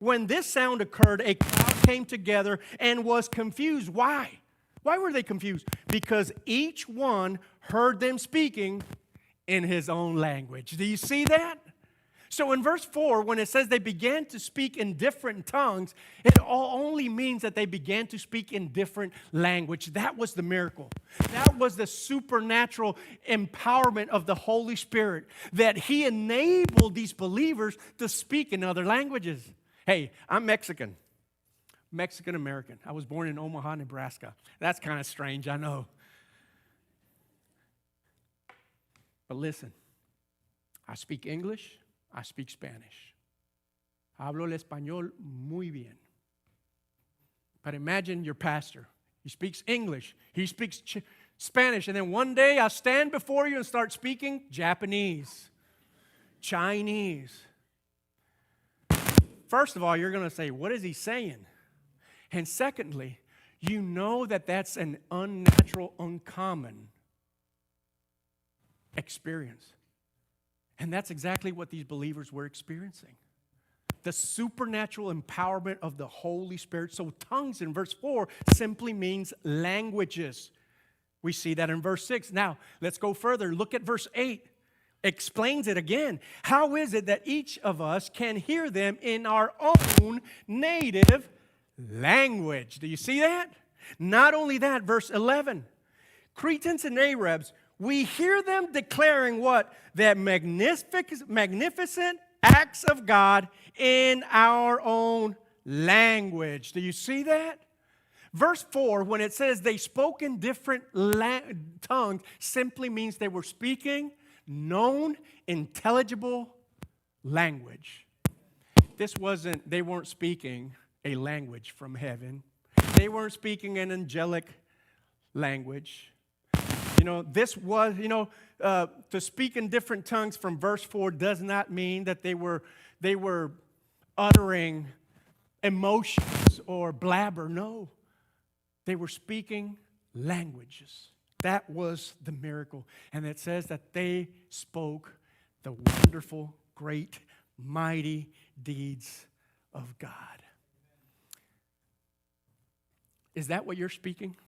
When this sound occurred, a crowd came together and was confused. Why? Why were they confused? Because each one heard them speaking in his own language. Do you see that? So in verse 4, when it says they began to speak in different tongues, it only means that they began to speak in different language. That was the miracle. That was the supernatural empowerment of the Holy Spirit, that He enabled these believers to speak in other languages. Hey, I'm Mexican American. I was born in Omaha, Nebraska. That's kind of strange, I know. But listen, I speak English. I speak Spanish. Hablo el español muy bien. But imagine your pastor. He speaks English. He speaks Spanish. And then one day I'll stand before you and start speaking Japanese, Chinese. First of all, you're going to say, what is he saying? And secondly, you know that that's an unnatural, uncommon experience. And that's exactly what these believers were experiencing. The supernatural empowerment of the Holy Spirit. So tongues in verse 4 simply means languages. We see that in verse 6. Now, let's go further. Look at verse 8. Explains it again. How is it that each of us can hear them in our own native language? Do you see that? Not only that, verse 11. Cretans and Arabs, we hear them declaring what? That magnificent acts of God in our own language. Do you see that? Verse 4, when it says they spoke in different tongues, simply means they were speaking known, intelligible language. They weren't speaking a language from heaven. They weren't speaking an angelic language. To speak in different tongues from verse 4 does not mean that they were uttering emotions or blabber. No, they were speaking languages. That was the miracle. And it says that they spoke the wonderful, great, mighty deeds of God. Is that what you're speaking?